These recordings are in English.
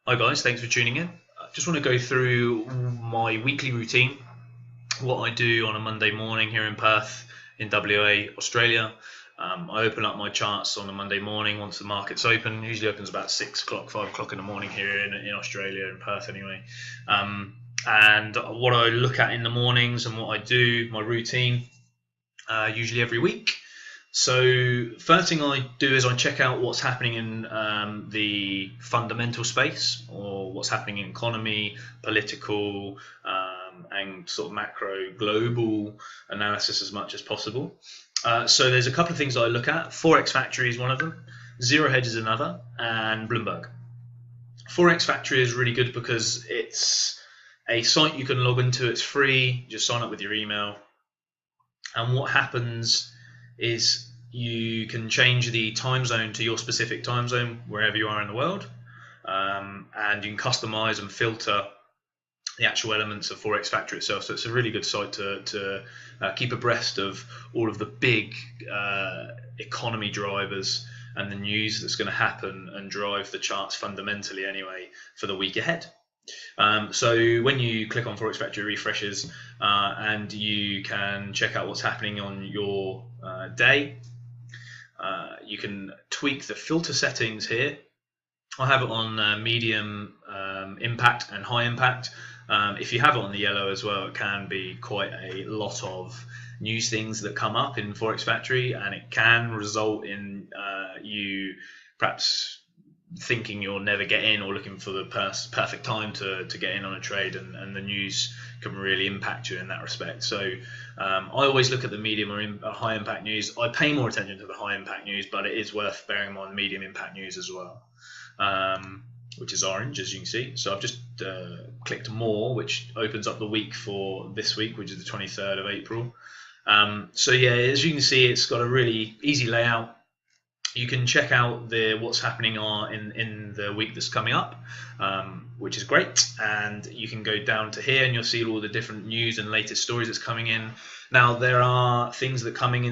Hi guys, thanks for tuning in. I just want to go through my weekly routine, what I do on a Monday morning here in Perth in WA, Australia. I open up my charts on a Monday morning once the market's open. Usually opens about 6 o'clock, 5 o'clock in the morning here in Australia, in Perth anyway. And what I look at in the mornings and what I do, my routine, usually every week. So first thing I do is I check out what's happening in the fundamental space, or what's happening in economy, political, and sort of macro global analysis as much as possible. So there's a couple of things I look at. FOREX Factory is one of them, Zero Hedge is another, and Bloomberg. FOREX Factory is really good because it's a site you can log into. It's free. Just sign up with your email, and what happens is you can change the time zone to your specific time zone wherever you are in the world, and you can customize and filter the actual elements of FOREX Factory itself. So it's a really good site to keep abreast of all of the big economy drivers and the news that's going to happen and drive the charts fundamentally anyway for the week ahead. So when you click on FOREX Factory, refreshes, and you can check out what's happening on your day. You can tweak the filter settings here. I have it on medium impact and high impact. If you have it on the yellow as well, it can be quite a lot of news things that come up in FOREX Factory, and it can result in you perhaps thinking you'll never get in, or looking for the perfect time to get in on a trade, and the news can really impact you in that respect. So I always look at the medium or high impact news. I pay more attention to the high impact news, but it is worth bearing in mind medium impact news as well, which is orange, as you can see. So I've just clicked more, which opens up the week for this week, which is the 23rd of April. So yeah, as you can see, it's got a really easy layout. You can check out what's happening in the week that's coming up, which is great. And you can go down to here and you'll see all the different news and latest stories that's coming in. Now, there are things that are coming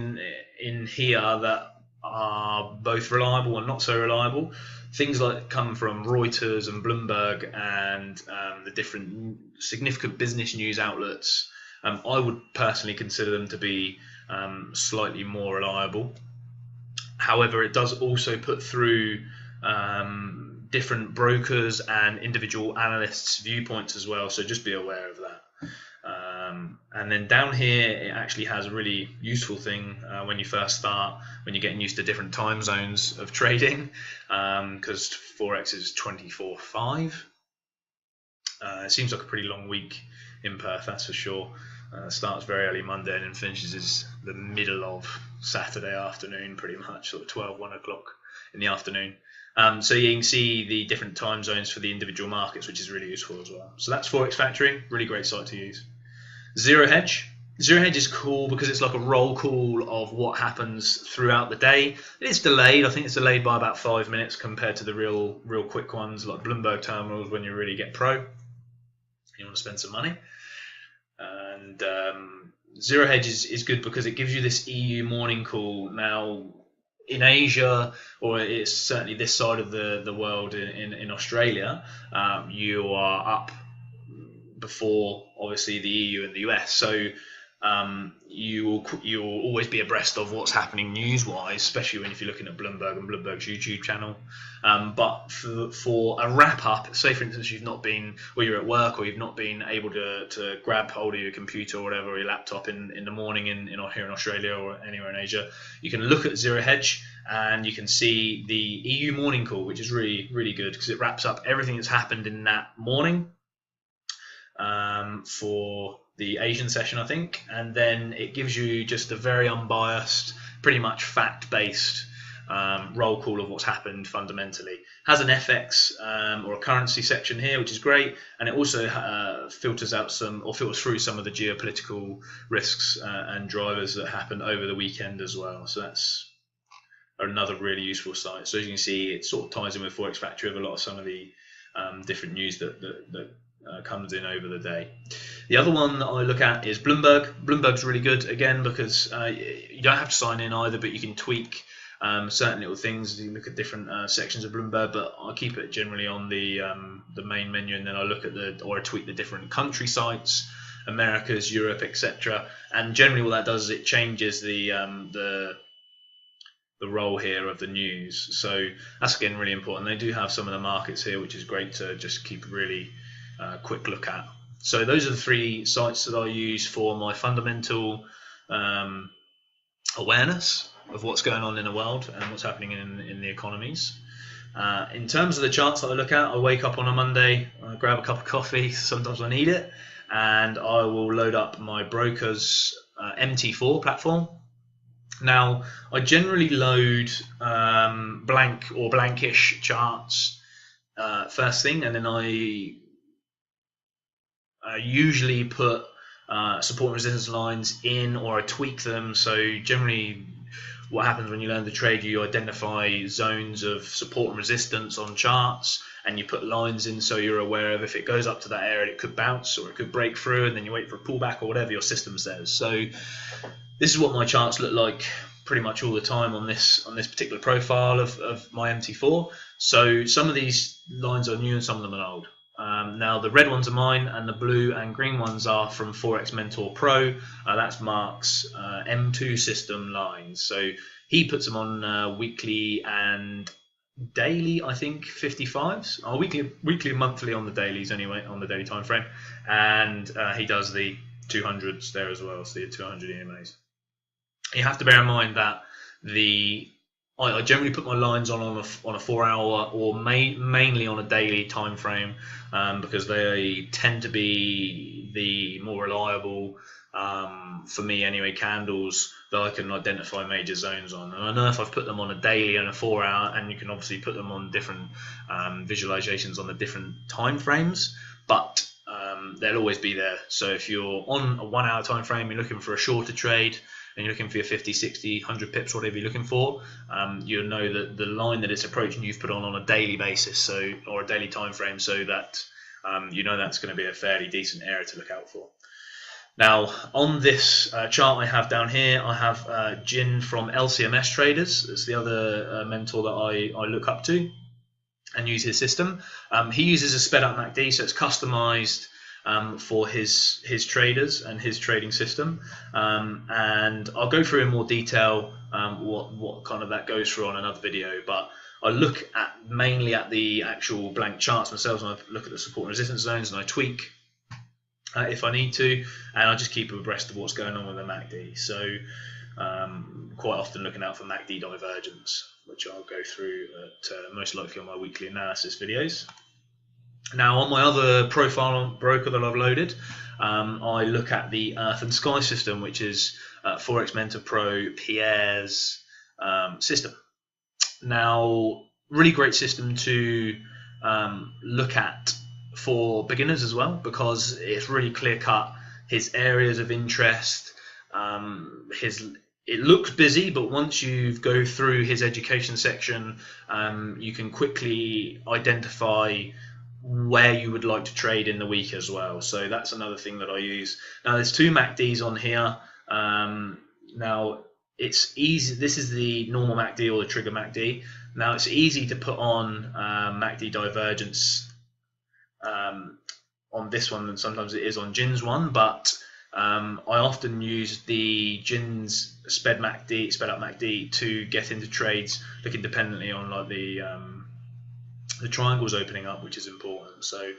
in here that are both reliable and not so reliable. Things like come from Reuters and Bloomberg and the different significant business news outlets. I would personally consider them to be slightly more reliable. However, it does also put through different brokers and individual analysts' viewpoints as well, so just be aware of that. And then down here, it actually has a really useful thing when you first start, when you're getting used to different time zones of trading, because Forex is 24/5. It seems like a pretty long week in Perth, that's for sure. Starts very early Monday and then finishes the middle of Saturday afternoon, pretty much, sort of 12, 1 o'clock in the afternoon. So you can see the different time zones for the individual markets, which is really useful as well. So that's FOREX Factory, really great site to use. Zero Hedge. Zero Hedge is cool because it's like a roll call of what happens throughout the day. It's delayed. I think it's delayed by about 5 minutes compared to the real quick ones like Bloomberg terminals when you really get pro. You want to spend some money. And Zero Hedge is good because it gives you this EU morning call. Now, in Asia, or it's certainly this side of the world in Australia, you are up before obviously the EU and the US. So you will always be abreast of what's happening news-wise, especially if you're looking at Bloomberg and Bloomberg's YouTube channel. But for a wrap-up, say for instance you've not been, or you're at work, or you've not been able to grab hold of your computer or whatever, or your laptop in the morning here in Australia or anywhere in Asia, you can look at Zero Hedge and you can see the EU morning call, which is really, really good because it wraps up everything that's happened in that morning for the Asian session, I think, and then it gives you just a very unbiased, pretty much fact-based roll call of what's happened fundamentally. Has an FX or a currency section here, which is great, and it also filters through some of the geopolitical risks and drivers that happened over the weekend as well. So that's another really useful site. So as you can see, it sort of ties in with FOREX Factory of a lot of some of the different news that comes in over the day. The other one that I look at is Bloomberg. Bloomberg's really good, again, because you don't have to sign in either, but you can tweak certain little things. You look at different sections of Bloomberg, but I keep it generally on the main menu, and then I look at I tweak the different country sites, Americas, Europe, etc. And generally, what that does is it changes the role here of the news. So that's again really important. They do have some of the markets here, which is great to just keep a really quick look at. So those are the 3 sites that I use for my fundamental awareness of what's going on in the world and what's happening in the economies. In terms of the charts that I look at, I wake up on a Monday, I grab a cup of coffee, sometimes I need it, and I will load up my broker's MT4 platform. Now, I generally load blank or blankish charts first thing, and then I usually put support and resistance lines in, or I tweak them. So generally what happens when you learn to trade, you identify zones of support and resistance on charts, and you put lines in so you're aware of if it goes up to that area it could bounce or it could break through, and then you wait for a pullback or whatever your system says. So this is what my charts look like pretty much all the time on this particular profile of my MT4. So some of these lines are new and some of them are old. Now the red ones are mine, and the blue and green ones are from Forex Mentor Pro. That's Mark's M2 system lines. So he puts them on weekly and daily, I think 55s. Weekly and monthly on the dailies anyway, on the daily time frame, and he does the 200s there as well, so the 200 EMAs. You have to bear in mind that I generally put my lines on a 4-hour or mainly on a daily time frame, because they tend to be the more reliable, for me anyway, candles that I can identify major zones on. And I know if I've put them on a daily and a 4-hour, and you can obviously put them on different visualizations on the different time frames, but they'll always be there. So if you're on a 1-hour time frame, you're looking for a shorter trade, and you're looking for your 50, 60, 100 pips, whatever you're looking for, you'll know that the line that it's approaching you've put on a daily basis, or a daily time frame, so that you know that's going to be a fairly decent area to look out for. Now, on this chart I have down here, I have Jin from LCMS Traders. It's the other mentor that I look up to and use his system. He uses a sped up MACD, so it's customized for his traders and his trading system, and I'll go through in more detail what kind of that goes through on another video. But I look mainly at the actual blank charts themselves, and I look at the support and resistance zones, and I tweak if I need to, and I just keep abreast of what's going on with the MACD. So quite often looking out for MACD divergence, which I'll go through most likely on my weekly analysis videos. Now, on my other profile broker that I've loaded, I look at the Earth and Sky system, which is Forex Mentor Pro Pierre's system. Now, really great system to look at for beginners as well, because it's really clear cut his areas of interest. It looks busy, but once you go through his education section, you can quickly identify where you would like to trade in the week as well. So that's another thing that I use. Now there's 2 MACDs on here. Now it's easy. This is the normal MACD or the trigger MACD. Now it's easy to put on MACD divergence on this one than sometimes it is on Jin's one, but I often use the Jin's sped up MACD to get into trades looking independently on like the triangles opening up, which is important. So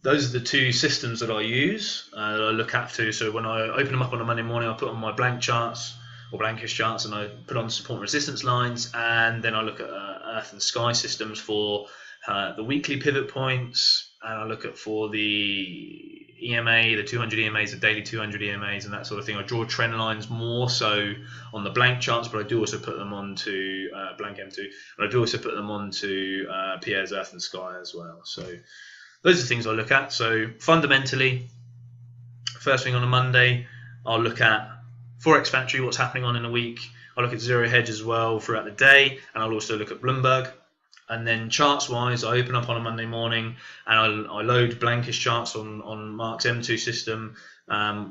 those are the 2 systems that I use, that I look after. So when I open them up on a Monday morning, I put on my blank charts or blankish charts, and I put on support and resistance lines, and then I look at Earth and Sky systems for the weekly pivot points, and I look at for the EMA, the 200 EMAs, the daily 200 EMAs, and that sort of thing. I draw trend lines more so on the blank charts, but I do also put them onto blank M2, and I do also put them onto Pierre's Earth and Sky as well. So those are the things I look at. So fundamentally, first thing on a Monday, I'll look at Forex Factory, what's happening on in a week. I'll look at Zero Hedge as well throughout the day, and I'll also look at Bloomberg. And then charts wise, I open up on a Monday morning and I load blankish charts on Mark's M2 system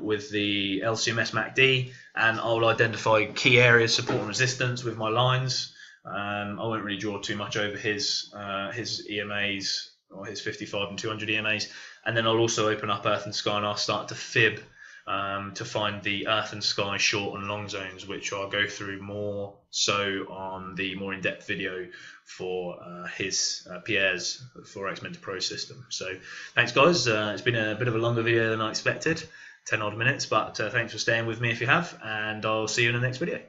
with the LCMS MACD, and I'll identify key areas, support and resistance with my lines. I won't really draw too much over his EMAs or his 55 and 200 EMAs. And then I'll also open up Earth and Sky and I'll start to fib to find the Earth and Sky short and long zones, which I'll go through more so on the more in-depth video for Pierre's FOREX Mentor Pro system. So thanks guys, it's been a bit of a longer video than I expected, 10 odd minutes, but thanks for staying with me if you have, and I'll see you in the next video.